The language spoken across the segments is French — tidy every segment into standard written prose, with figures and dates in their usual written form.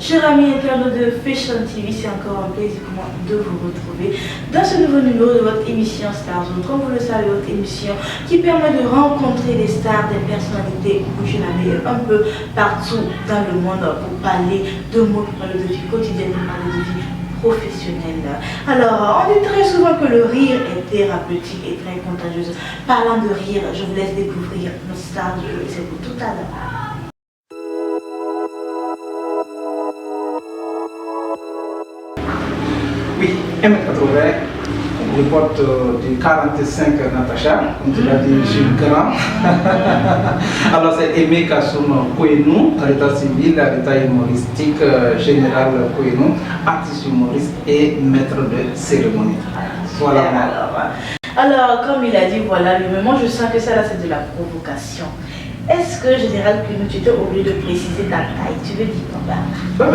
Chers amis internautes de Fashion TV, c'est encore un plaisir pour moi de vous retrouver dans ce nouveau numéro de votre émission Stars. Comme vous le savez, votre émission qui permet de rencontrer des stars, des personnalités bouger la meilleure un peu partout dans le monde pour parler de mots, pour parler de vie quotidienne, pour parler de vie professionnelle. Alors, on dit très souvent que le rire est thérapeutique et très contagieuse. Parlant de rire, je vous laisse découvrir nos stars du jeu et c'est pour tout à l'heure. Oui, M80, le pote du 45 Natacha, comme tu l'as dit, je suis grand. Alors c'est Aimé Kassoum Kouenou, à l'état civil, à l'état humoristique général Kouenou, artiste humoriste et maître de cérémonie. Voilà. Alors, comme il a dit, voilà, le moment, je sens que ça là c'est de la provocation. Est-ce que, Général Kouenou, tu étais obligé de préciser ta taille? Tu veux dire quoi?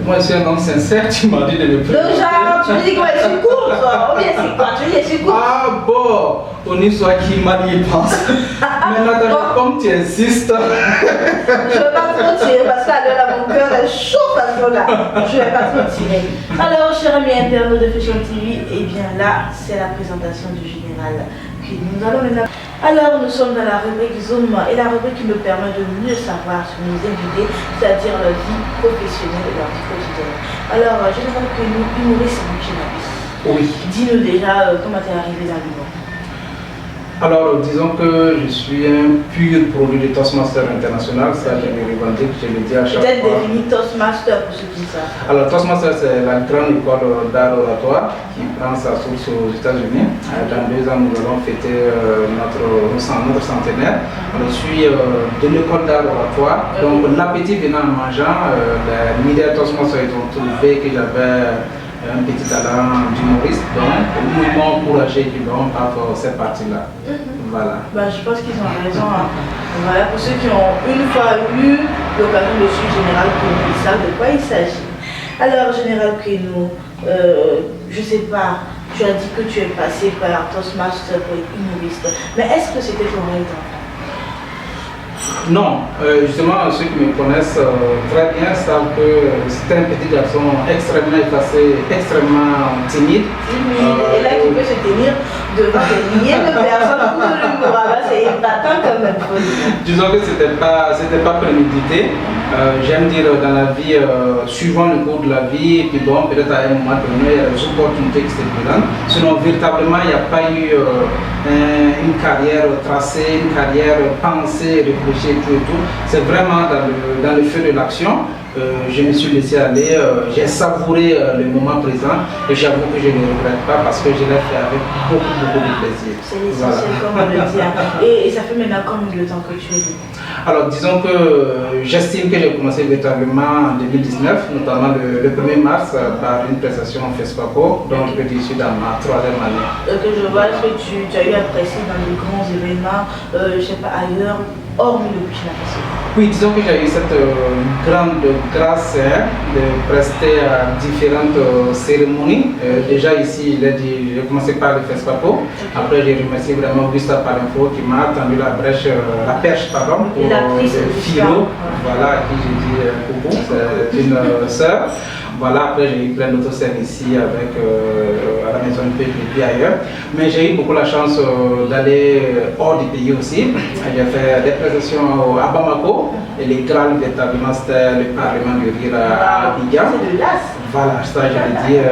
Moi je suis un homme sincère, tu m'as dit de me préciser. Donc genre, tu me dis que ouais, je suis court, ou bien c'est quoi? Tu veux dire je suis court? Ah bon, on y soit qui m'a dit pense. Mais Natacha, comme tu insistes. Je ne vais pas trop tirer parce que là, mon cœur est chaud parce que là, je ne vais pas trop tirer. Alors, chers amis internautes de Fashion TV, et bien là, c'est la présentation du Général Kouenou. Nous allons maintenant. Alors, nous sommes dans la rubrique Zoom et la rubrique qui nous permet de mieux savoir sur nos invités, c'est-à-dire leur vie professionnelle et leur vie quotidienne. Alors, Général Kouenou, humoriste et journaliste. Oui. Dis-nous déjà comment tu es arrivé dans le monde. Alors, disons que je suis un pur produit de Toastmaster International, ça je le revendique, je le dis à chaque fois. Peut-être définir Toastmaster pour ceux qui savent. Alors, Toastmaster, c'est la grande école d'art oratoire qui prend sa source aux États-Unis. Dans 2 ans, nous allons fêter notre centenaire. Je suis de l'école d'art oratoire, donc l'appétit venant en mangeant, les leaders Toastmaster ils ont trouvé que j'avais un petit talent d'humoriste, donc ils m'ont encouragé par cette partie-là. Voilà. Je pense qu'ils ont raison. Hein. Voilà, pour ceux qui ont une fois eu l'occasion de suivre Général Kouenou, ils savent de quoi il s'agit. Alors, Général Kouenou, je sais pas, tu as dit que tu es passé par Toastmaster pour être humoriste, mais est-ce que c'était ton rêve d'enfant? Non, justement, ceux qui me connaissent très bien savent que c'est un petit garçon extrêmement effacé, extrêmement timide. Et là, qui peut se tenir devant des milliers de personnes pour l'humour, c'est épatant comme même. Disons que c'était pas prémédité. J'aime dire dans la vie, suivant le cours de la vie, et puis bon, peut-être à un moment donné, il y a des opportunités qui se présentent. Sinon, véritablement, il n'y a pas eu une carrière tracée, une carrière pensée, réfléchie et tout. C'est vraiment dans le feu de l'action. Je me suis laissé aller, j'ai savouré le moment présent et j'avoue que je ne regrette pas parce que je l'ai fait avec beaucoup de plaisir. C'est l'essentiel, comme on le dit. Et ça fait maintenant combien de temps que tu es libre? Alors disons que j'estime que j'ai commencé véritablement en 2019, notamment le 1er mars par une prestation en FESPACO, dont je suis dans ma 3e année. Que je vois que tu as eu à presser dans de grands événements, je ne sais pas ailleurs, hormis le Burkina Faso. Oui, disons que j'ai eu cette grande grâce de prester à différentes cérémonies. Déjà ici, j'ai commencé par le FESPACO. Après, j'ai remercié vraiment Augusta Palinfo qui m'a tendu la perche pour le Philo, voilà, à qui j'ai dit coucou, c'est une sœur. Voilà, après j'ai eu plein d'autres scènes ici avec à la maison du peuple et puis ailleurs. Mais j'ai eu beaucoup la chance d'aller hors du pays aussi. J'ai fait des présentations à Bamako et les grands véritablement c'était le Parlement du Rire à Abidjan. C'est de l'as. Voilà, ça je veux dire,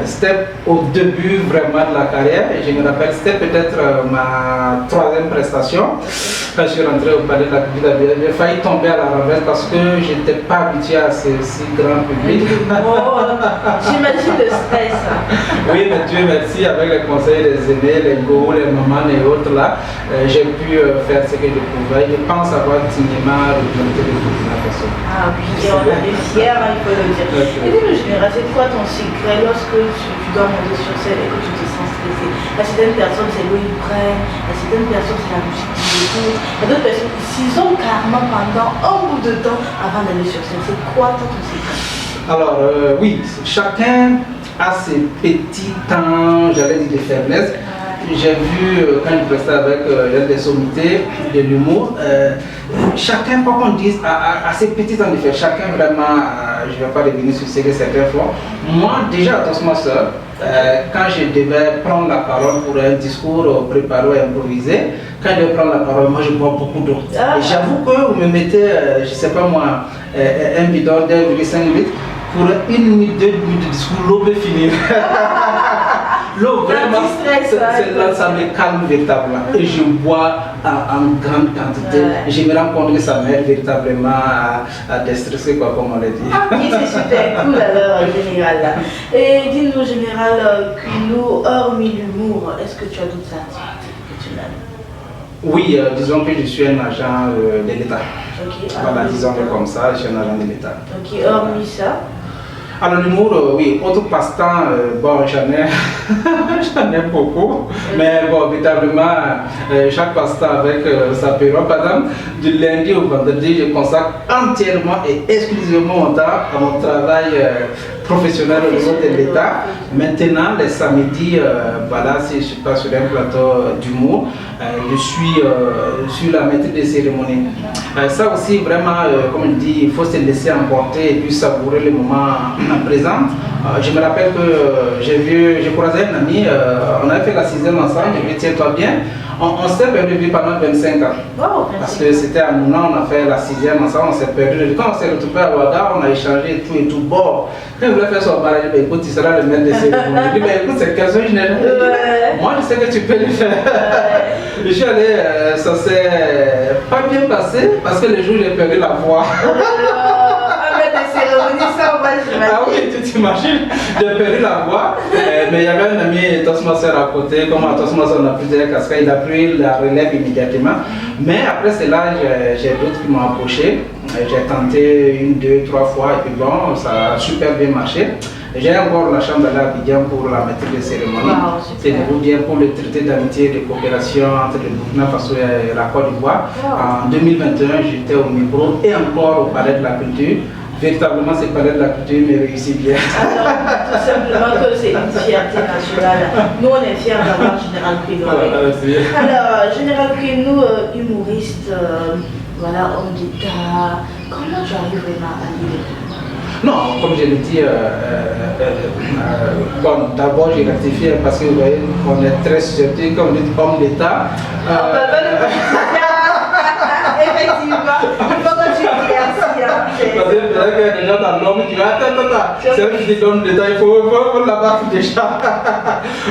c'était au début vraiment de la carrière et je me rappelle, c'était peut-être ma 3e prestation. Quand je suis rentré au palais de la République, j'ai failli tomber à la renverse parce que je n'étais pas habitué à ce si grand public. J'imagine le stress. Oui, mais Dieu merci, avec les conseils des aînés, les goûts, les mamans et autres là, j'ai pu faire ce que je pouvais. Je pense avoir dignement représenté le Burkina Faso. Ah oui, on est fiers, il faut le dire. Et puis le Général, c'est quoi ton secret lorsque tu dois monter sur scène et que tu te sens stressé? À certaines personnes, c'est l'eau ils prennent, à certaines personnes, c'est la musique qu'ils écoutent, à d'autres personnes, ils s'isolent carrément pendant un bout de temps avant d'aller sur scène. C'est quoi ton secret? Alors, oui, chacun a ses petits temps, j'allais dire, de faiblesse. J'ai vu, quand je prestais avec des sommités de l'humour, chacun, quoi qu'on dise, a ses petits en effet. Chacun vraiment, je ne vais pas revenir sur ce que certains font. Moi, déjà, attention, soeur, quand je devais prendre la parole pour un discours préparé ou improvisé, quand je devais prendre la parole, moi je bois beaucoup d'eau. Et j'avoue que vous me mettez, je ne sais pas moi, un bidon d'1,5 litre pour 1 minute, 2 minutes de discours, l'eau peut finir. L'eau, vraiment, ça me calme véritablement. Et je bois en grande quantité. Je me rends compte que ça m'aide véritablement à déstresser, quoi, comme on l'a dit. Ok, c'est super cool alors, général. Et dis-nous, général, Quino, hormis l'humour, est-ce que tu as d'autres activités que tu mènes? Oui, disons que je suis un agent de l'État. Ok. Voilà, disons-le comme ça, je suis un agent de l'État. Ok, hormis ça. Alors l'humour, oui, autre passe-temps, bon, j'en ai beaucoup, mais bon, véritablement, chaque passe-temps avec sa période. Par exemple, du lundi au vendredi, je consacre entièrement et exclusivement mon temps à mon travail professionnel au niveau de l'État. Maintenant, les samedis, voilà, si je suis pas sur un plateau d'humour, je suis sur la maîtrise des cérémonies. Ça aussi, vraiment, comme je dis, il faut se laisser emporter et puis savourer le moment présent. Je me rappelle que j'ai croisé un ami, on avait fait la 6e ensemble, je lui ai dit tiens-toi bien. On s'est perdu pendant 25 ans. Wow, Parce que c'était à Mouna, on a fait la 6e ensemble, on s'est perdu. Quand on s'est retrouvé à Ouaga, on a échangé et tout. Bon, quand il voulait faire son mariage, ben, écoute, il sera le maître de cérémonie. Je lui ai dit, ben, écoute, c'est quelque chose que je n'ai jamais dit. Moi, je sais que tu peux le faire. Je suis allé, ça s'est pas bien passé parce que le jour où j'ai perdu la voix. Ah oui, tu t'imagines, j'ai perdu la voix, mais il y avait un ami Toastmaster à côté, comme à Toastmaster on a plusieurs casquettes, il a pris la relève immédiatement. Mais après cela, j'ai d'autres qui m'ont approché, j'ai tenté 1, 2, 3 fois et puis bon, ça a super bien marché. J'ai encore la chambre d'aller à Abidjan pour la maîtrise des cérémonies. C'est bien pour le traité d'amitié et de coopération entre le Burkina Faso et la Côte d'Ivoire. En 2021, j'étais au micro et encore au Palais de la Culture. Véritablement, ce palais de la culture me réussit bien. Alors, tout simplement que c'est une fierté nationale. Nous, on est fiers d'avoir Général Quino. Alors, Général Quino, humoriste, voilà, homme d'État. Comment tu arrives vraiment à lire? Non, comme je l'ai dit, bon, d'abord j'ai rectifié parce que vous voyez, on est très susceptible, comme dit homme d'État. Effectivement, il faut que tu éclaircis. Parce que peut-être qu'il y a des gens dans l'homme qui vont attends, c'est vrai que je dis l'homme d'État, il faut l'abattre déjà.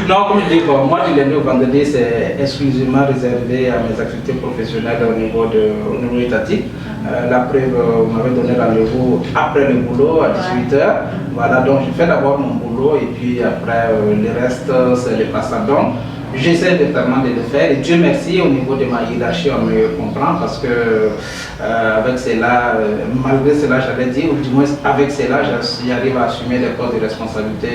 Non, comme je dis, bon, moi du lundi au vendredi, c'est exclusivement réservé à mes activités professionnelles au niveau étatique. La preuve, vous m'avez donné rendez-vous après le boulot à 18h. Voilà, donc je fais d'abord mon boulot et puis après le reste, c'est le passage. Donc, j'essaie notamment de le faire et Dieu merci, au niveau de ma hiérarchie, on me comprend parce que avec cela, malgré cela, j'allais dire, ou du moins avec cela, j'arrive à assumer les postes de responsabilité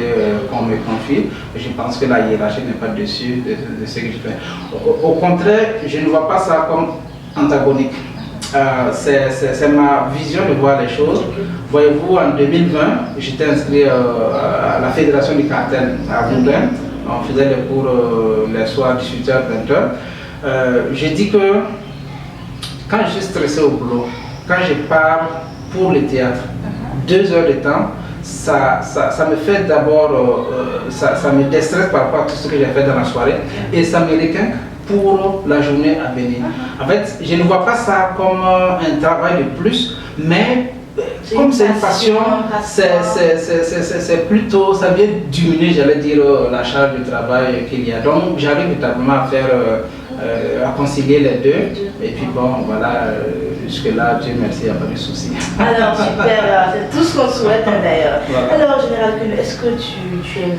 qu'on me confie. Je pense que la hiérarchie n'est pas dessus de ce que je fais. Au contraire, je ne vois pas ça comme antagonique. C'est ma vision de voir les choses. Voyez-vous, en 2020, j'étais inscrit à la Fédération du cartel à Roubaix. On faisait les cours les soirs 18h, 20h. J'ai dit que quand je suis stressé au boulot, quand je pars pour le théâtre, 2 heures de temps, ça me fait d'abord, ça me déstresse par rapport à tout ce que j'ai fait dans la soirée et ça me requinque pour la journée à venir. En fait, je ne vois pas ça comme un travail de plus, mais comme c'est une passion, c'est plutôt, ça vient diminuer, j'allais dire, la charge de travail qu'il y a. Donc, j'arrive véritablement à faire, à concilier les deux. Et puis bon, voilà, jusque-là, Dieu merci, il n'y a pas de souci. Alors, super, c'est tout ce qu'on souhaite d'ailleurs. Voilà. Alors, Général Quino, est-ce que tu aimes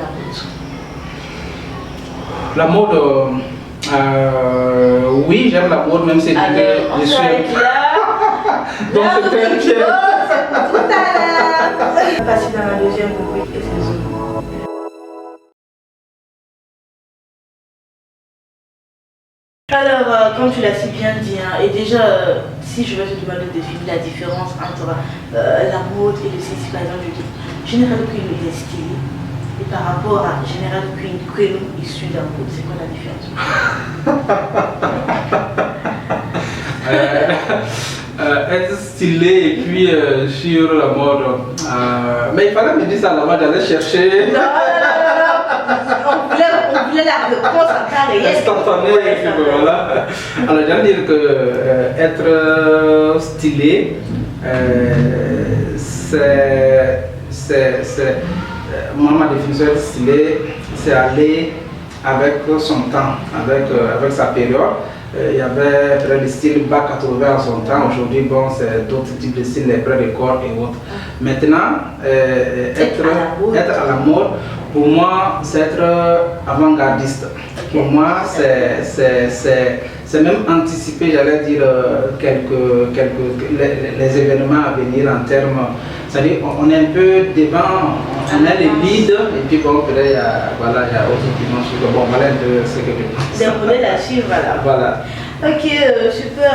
la mode? La mode, oui, j'aime la mode, même si je suis... Donc c'était un piège. Tout à l'heure. On va passer dans la deuxième rubrique. Alors, comme tu l'as si bien dit, hein, et déjà, si je vais te demander de définir la différence entre la mode et le style, par exemple, je dis Général Quino, il est stylé. Et par rapport à Général Quino, issu d'un mode, c'est quoi la différence? être stylé et puis sur la mode. Mais il fallait me dire ça là-bas, j'allais chercher. Non, on voulait la réponse en temps réel. Instantané, et puis voilà. Alors j'allais dire que être stylé, moi ma définition de stylé, c'est aller avec son temps, avec sa période. Il y avait peut-être le style bas 80 en son temps. Aujourd'hui, bon, c'est d'autres types de styles, les près de corps et autres. Maintenant, être à la mode, pour moi, c'est être avant-gardiste. Pour moi, c'est même anticiper, j'allais dire, les événements à venir en termes. C'est-à-dire, on est un peu devant, on a les leads, et puis bon, peut-être, il y a autre dimension. Bon, voilà un peu ce que je pense. Dérouler là-dessus, voilà. Voilà. Ok, super.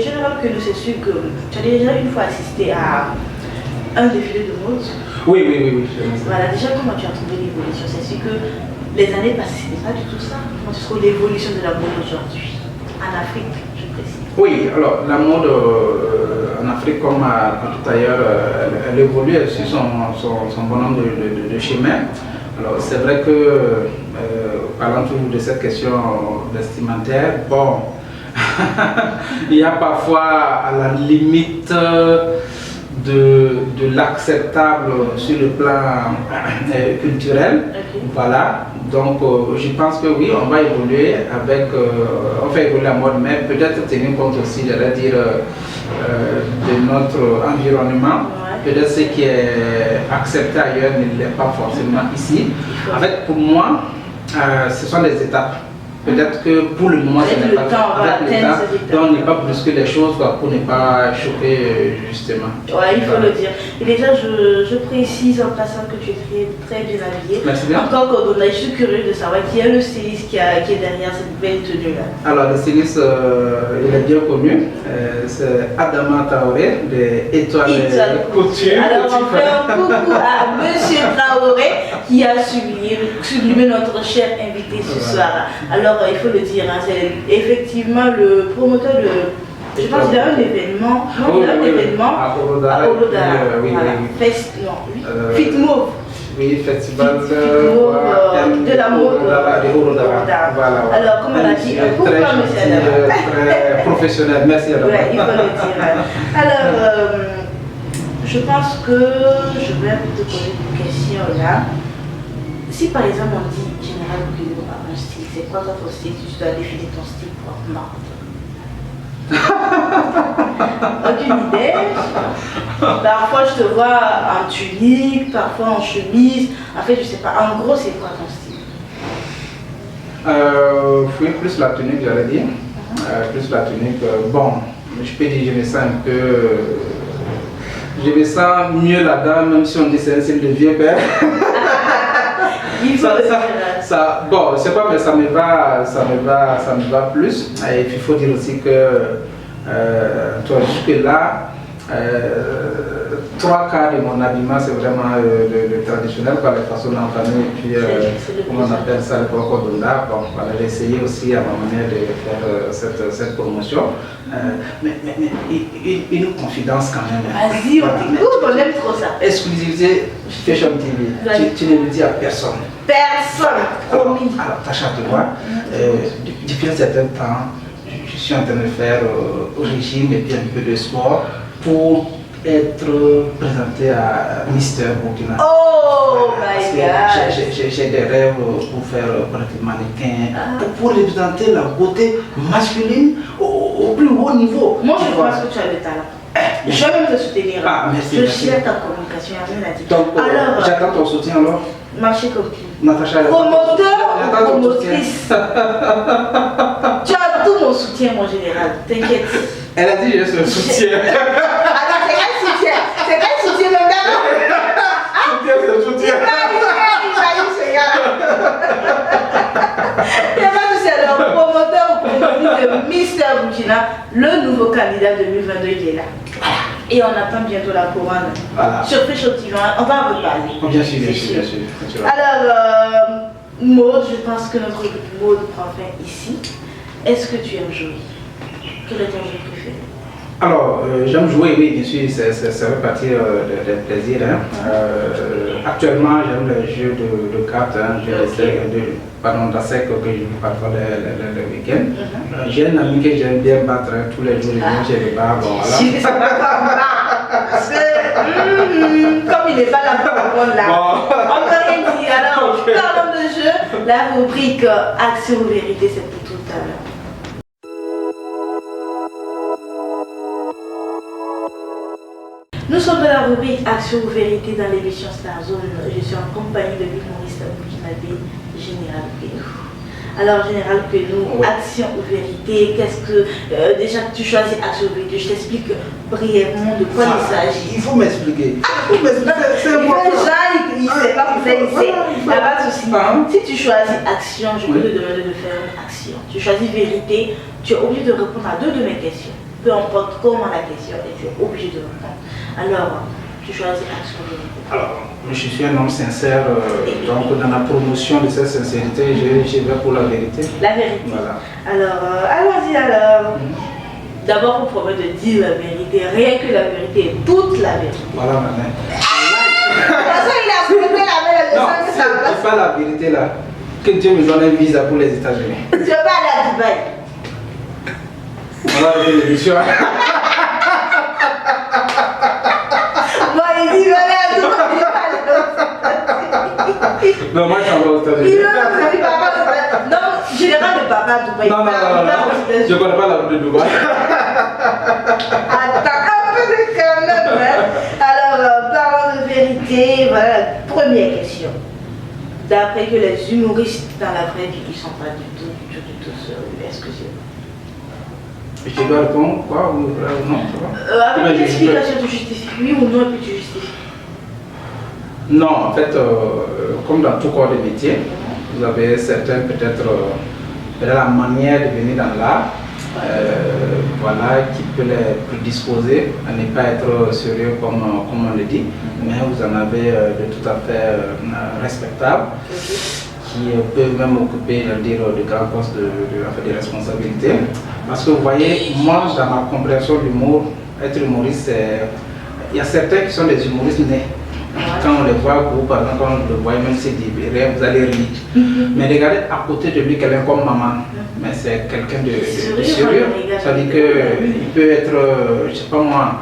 Généralement, que nous, c'est sûr que tu as déjà une fois assisté à un défilé de mode. Oui. Voilà, déjà, comment tu as trouvé l'évolution? C'est sûr que les années passées, ce n'est pas du tout ça. Comment tu trouves l'évolution de la mode aujourd'hui? En Afrique, je précise. Oui, alors la mode en Afrique, comme tout ailleurs, elle évolue, elle suit son bonhomme de chemin. Alors c'est vrai que, parlant toujours de cette question vestimentaire, bon, il y a parfois à la limite de l'acceptable sur le plan culturel. Okay. Voilà, donc je pense que oui, on va évoluer avec, on fait évoluer la mode, mais peut-être tenir compte aussi, j'allais dire, de notre environnement. Ouais. Peut-être ce qui est accepté ailleurs ne l'est pas forcément ici. En fait, pour moi, ce sont des étapes. Peut-être que pour le moment, ce n'est pas avec le temps, donc on n'est pas brusquer les choses pour ne pas choquer justement. Ouais, il faut le dire. Et déjà, je précise en passant que tu es très bien habillé. Merci bien. Encore coordonné, je suis curieux de savoir qui est le styliste qui est derrière cette belle tenue-là. Alors, le styliste, il est bien connu. C'est Adama Traoré de Étoile Couture. Alors, on fait un coucou à Monsieur Traoré qui a sublimé notre cher invité ce soir. Alors, il faut le dire, hein, c'est effectivement le promoteur de, je pense, d'un événement, à Olodara. Oui, voilà. Fitmove. Oui, festival de la mode de Olodara. Voilà. Alors, comme on a dit, pourquoi monsieur Adama? Très professionnel, merci Adama. Ouais, il faut le dire. Alors, je pense que je vais te poser une question là. Si par exemple on dit Général Okoye a un style, c'est quoi ton style? Tu dois définir ton style pour mode. Aucune idée. Parfois je te vois en tunique, parfois en chemise. En fait, je sais pas. En gros, c'est quoi ton style? Oui, plus la tunique, j'allais dire. Plus la tunique. Bon, je peux dire, je me sens un peu. Je me sens mieux là-dedans, même si on dit c'est un style de vieux père. Bon, je sais pas, mais ça me va plus. Et puis il faut dire aussi que toi, jusque là, 3 quarts de mon habillement, c'est vraiment le traditionnel, par les façons d'entamer, et puis comment on appelle ça, le crocodile. Bon, voilà, j'ai essayé aussi à ma manière de faire cette promotion. Mais une confidence quand même. Vas-y, on aime trop ça. Exclusivité Fashion TV, tu ne le dis à personne. Personne. Alors, Tacha, tu vois, depuis un certain temps, je suis en train de faire au régime et puis un peu de sport pour être présenté à Mister Burkina. Oh my God! J'ai des rêves pour faire un mannequin, pour représenter la beauté masculine au plus haut niveau. Moi, je pense que tu as le talent. Je vais même te soutenir. Merci. Je share ta communication, rien à dire. Donc, j'attends ton soutien alors. Marché comme qui? Natacha, promoteur ou promotrice? Tu as tout mon soutien, mon général, t'inquiète. Elle a dit j'ai ce soutien. Attends, c'est quel soutien? C'est quel soutien de Soutien. Il n'y a pas de c'est le promoteur ou promotrice de Mister Burkina, le nouveau candidat 2022, il est là. Et on attend bientôt la couronne. Voilà. Sur Fashion TV, on va en reparler. Bien sûr. Alors, mode, je pense que notre mode prend fin ici. Est-ce que tu aimes jouer? Quel est ton jeu préféré? Alors, j'aime jouer, oui, bien sûr, ça fait partie des plaisirs. Hein. Actuellement, j'aime les jeux de cartes, hein. D'ASEC que je joue parfois le week-end. J'ai un ami que j'aime bien battre, hein. Tous les jours, j'ai le bar. Bon, voilà. Parce que, comme il n'est pas là pour répondre là, on peut rien dire. Alors, parlons de jeu, la rubrique Action ou Vérité, c'est pour tout à l'heure. Nous sommes dans la rubrique Action ou Vérité dans l'émission Star Zone. Je suis en compagnie de l'humoriste burkinabé Général Penou. Alors Général Penou, Action ou Vérité, qu'est-ce que... déjà tu choisis Action ou Vérité, je t'explique brièvement de quoi il s'agit. Il faut m'expliquer. Il ne sait pas pour faire ici. Il n'y a pas de souci. Si tu choisis Action, je peux te demander de faire une action. Tu choisis Vérité, tu es obligé de répondre à deux de mes questions. Peu importe comment la question est, tu es obligé de répondre. Alors, tu choisis Action ou Vérité. Alors, je suis un homme sincère, donc dans la promotion de cette sincérité, je vais pour la vérité. La vérité. Voilà. Alors, allons-y alors. D'abord, vous promet de dire la vérité, rien que la vérité et toute la vérité. Voilà ma main. De toute façon, il a promis la main, non, c'est pas la vérité là. Que Dieu me donne un visa pour les États-Unis. Tu veux pas aller à Dubaï? Voilà l'émission. Bon, il dit, va aller à Dubaï. Non, moi je suis aux États-Unis. Non, général de papa à Dubaï. Non. Je ne connais pas la route de Dubaï. Attends, un peu de quand même. Hein. Alors, parlons de vérité. Voilà, première question. D'après que les humoristes dans la vraie vie, ils ne sont pas du tout sérieux. Est-ce que c'est... Je dois répondre quoi ou non? Avec une explication, tu justifies oui ou non et puis tu justifies. Non, en fait, comme dans tout corps de métier, vous avez certains peut-être la manière de venir dans l'art, voilà, qui peut les prédisposer à ne pas être sérieux comme on le dit, mais vous en avez de tout à fait respectables, qui peuvent même occuper de grands postes de responsabilité. Parce que vous voyez, moi, dans ma compréhension de l'humour, être humoriste, il y a certains qui sont des humoristes nés. Quand on les voit, vous, par exemple, quand on le voit, même si c'est dit rien, vous allez rire. Mais regardez à côté de lui quelqu'un comme maman. Mais c'est quelqu'un de sérieux. Ça veut dire qu'il peut être, je ne sais pas moi,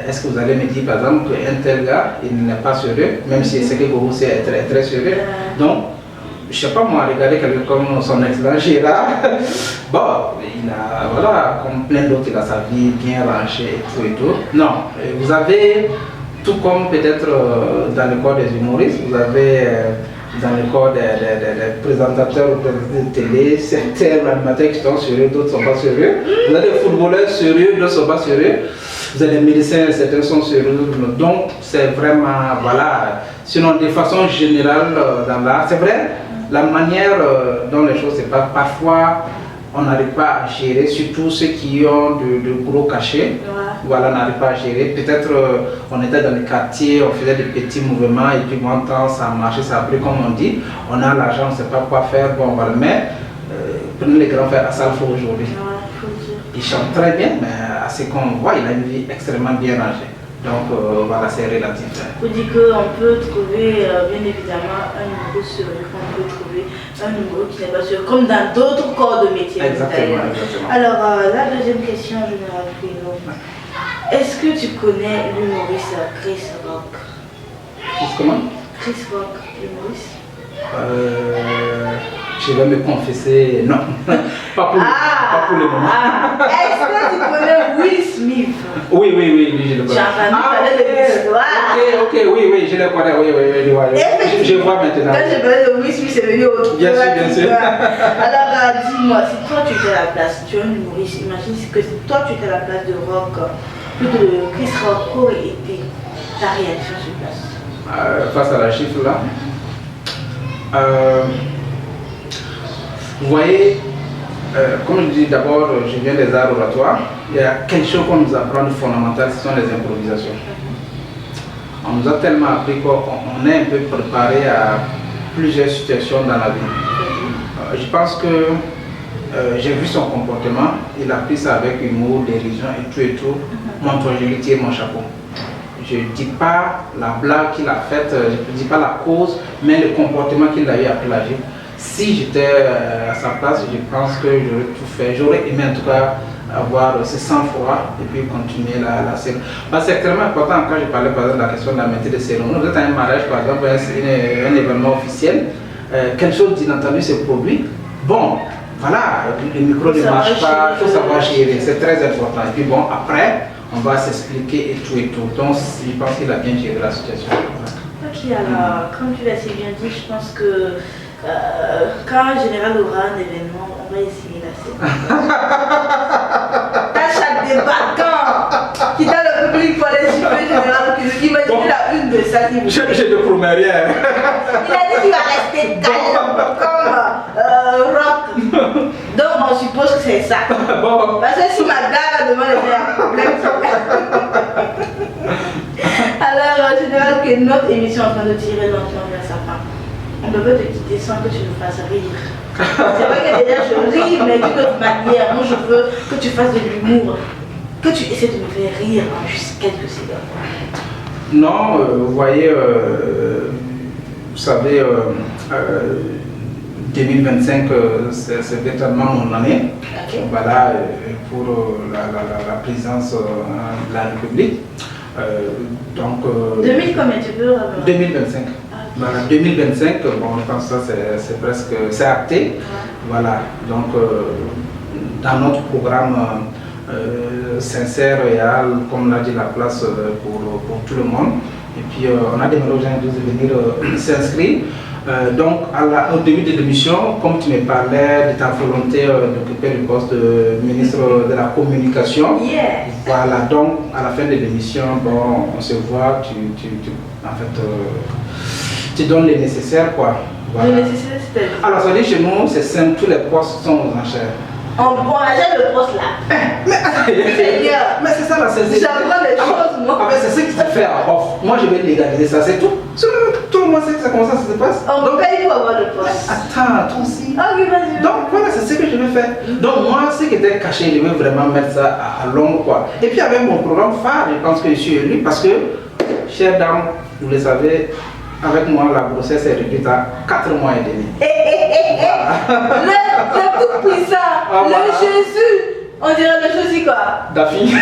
est-ce que vous allez me dire par exemple qu'un tel gars, il n'est pas sérieux, même si c'est que vous c'est très sérieux. Donc, je ne sais pas moi, regardez quelqu'un comme son excellent Gérard. Bon, il a, voilà, comme plein d'autres, il a sa vie bien rangée et tout. Non, vous avez... Tout comme peut-être dans le corps des humoristes, vous avez dans le corps des présentateurs de télé, certains animateurs qui sont sérieux, d'autres ne sont pas sérieux. Vous avez des footballeurs sérieux, d'autres ne sont pas sérieux. Vous avez des médecins, certains sont sérieux. Donc c'est vraiment, voilà. Sinon, de façon générale, dans l'art, c'est vrai, la manière dont les choses se passent, parfois, on n'arrive pas à gérer, surtout ceux qui ont de gros cachets. Voilà, on n'arrive pas à gérer. Peut-être on était dans le quartier, on faisait des petits mouvements et puis bon temps, ça a marché, ça a pris comme on dit. On a l'argent, on ne sait pas quoi faire, bon voilà. Mais prenez les grands frères à Salfo aujourd'hui. Il chante très bien, mais à ce qu'on voit, il a une vie extrêmement bien rangée. Donc voilà, c'est relatif. Vous dites qu'on peut trouver bien évidemment un numéro sérieux, qu'on peut trouver un numéro qui n'est pas sérieux, comme dans d'autres corps de métier. Exactement. Alors, la deuxième question, je me rappelle. Est-ce que tu connais l'humoriste Chris Rock? Comment? Chris Rock, l'humoriste. Je vais me confesser, non, pas pour le moment. Est-ce que tu connais Will Smith? Oui, je le connais. Tu as entendu parler de l'histoire? Ok, oui, je le connais, oui, je vois maintenant. Quand je parlais de Will Smith, c'est venu au truc. Bien sûr. Alors, dis-moi, si toi tu étais à la place, tu es un humoriste, imagine que toi tu étais à la place de Rock, plus de Chris Rock, qu'aurait été ta réaction sur place? Face à la chiffre là, vous voyez, comme je dis d'abord, je viens des arts oratoires, il y a quelque chose qu'on nous apprend de fondamental, ce sont les improvisations. On nous a tellement appris qu'on est un peu préparé à plusieurs situations dans la vie. Je pense que j'ai vu son comportement, il a pris ça avec humour, dérision et tout. Moi, je lui tire mon chapeau. Je ne dis pas la blague qu'il a faite, je ne dis pas la cause, mais le comportement qu'il a eu après la vie. Si j'étais à sa place, je pense que j'aurais tout fait. J'aurais aimé en tout cas avoir ce sang-froid et puis continuer la série. C'est extrêmement important quand je parlais par exemple de la question de la maîtrise de cérémonie. Vous êtes à un mariage par exemple, un événement officiel, quelque chose d'inattendu se produit. Bon, voilà, le micro ne marche pas, il faut savoir gérer, c'est très important. Et puis bon, après, on va s'expliquer et tout. Donc, je pense qu'il a bien géré la situation. Ok, alors, comme tu l'as si bien dit, je pense que quand le général aura un événement, on va essayer la scène. À chaque débattant qui dans le public pour aller suivre le général, imaginez la une de ça. Je ne promets rien. Il a dit qu'il va rester calme comme rock. Donc on suppose que c'est ça. Bon. Parce que si ma gare devant il y a un problème. Alors, général, que notre émission est en train de tirer lentement vers sa fin. On ne peut pas te quitter sans que tu nous fasses rire. C'est vrai que déjà je ris, mais d'une autre manière. Moi je veux que tu fasses de l'humour. Que tu essaies de me faire rire en juste quelques secondes. Non, vous voyez, vous savez, 2025, c'est véritablement mon année. Okay. Voilà, pour la présidence de la République. 2000 combien tu peux 2025. Voilà, 2025, bon, je pense que ça c'est presque, c'est acté. Ouais. Voilà, donc dans notre programme sincère, réel, comme l'a dit la place pour tout le monde. Et puis on a demandé aux gens de venir s'inscrire. Donc au début de l'émission, comme tu me parlais de ta volonté d'occuper le poste de ministre de la communication, yes. Voilà, donc à la fin de l'émission, bon, on se voit, tu donnes le nécessaire quoi. Voilà. Le nécessaire c'est-à-dire? Alors ça veut dire chez nous, c'est simple, tous les postes sont aux enchères. On achète le poste là. Mais c'est ça la sincérité. J'apprends les choses moi. C'est ce qui se fait en off. Moi je vais légaliser ça, c'est tout. Tout le monde sait que c'est comme ça se passe. On paye pour avoir le poste. Attends, toi aussi. Ok, vas-y. Donc voilà, c'est ce que je vais faire. Donc moi, ce qui était caché, je vais vraiment mettre ça à l'ombre quoi. Et puis avec mon programme phare, je pense que je suis élu parce que, chère dame, vous le savez, avec moi, la grossesse est réduite à 4 mois et demi. Voilà. Le tout puissant, voilà. Le Jésus, on dirait le Jésus quoi. Daphine.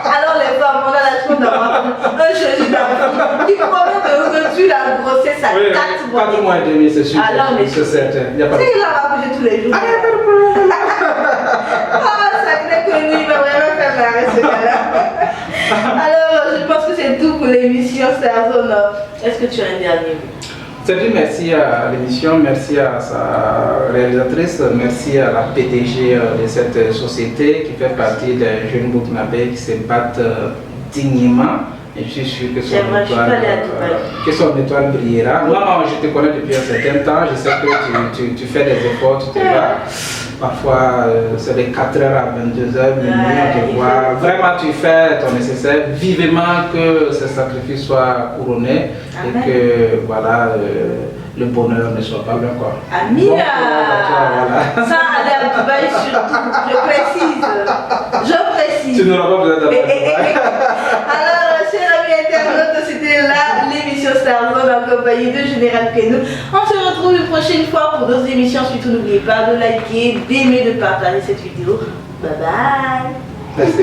Alors les femmes, on a la chance d'avoir un Jésus Daphine qui promet de réduire la grossesse à 4 mois. 4 mois et demi, c'est sûr. Alors, c'est certain. Il y a pas de... C'est qu'il va coucher tous les jours. Ah, il n'y a pas de problème. Ça crée que lui, il va vraiment faire marrer ce gars-là. Alors, je pense que c'est tout pour l'émission Starzone. Est-ce que tu as un dernier mot? C'est dit merci à l'émission, merci à sa réalisatrice, merci à la PDG de cette société qui fait partie des jeunes burkinabés qui se battent dignement. Et je suis sûr que son étoile brillera. Non, je te connais depuis un certain temps, je sais que tu fais des efforts, tu te bats. Parfois, c'est de 4h à 22h, minuit, on te voit. Vraiment, tu fais ton nécessaire. Vivement que ce sacrifice soit couronné. Amen. Et que, voilà, le bonheur ne soit pas loin, quoi. Amina! Voilà. Ça, aller à Dubaï, surtout, je précise. Tu n'auras pas besoin d'aller à Dubaï. Alors, chers amis internautes, c'était là l'émission Starzone en compagnie de Général Quenu. On se retrouve une prochaine fois pour d'autres émissions. Surtout, n'oubliez pas de liker, d'aimer, de partager cette vidéo. Bye bye. Merci.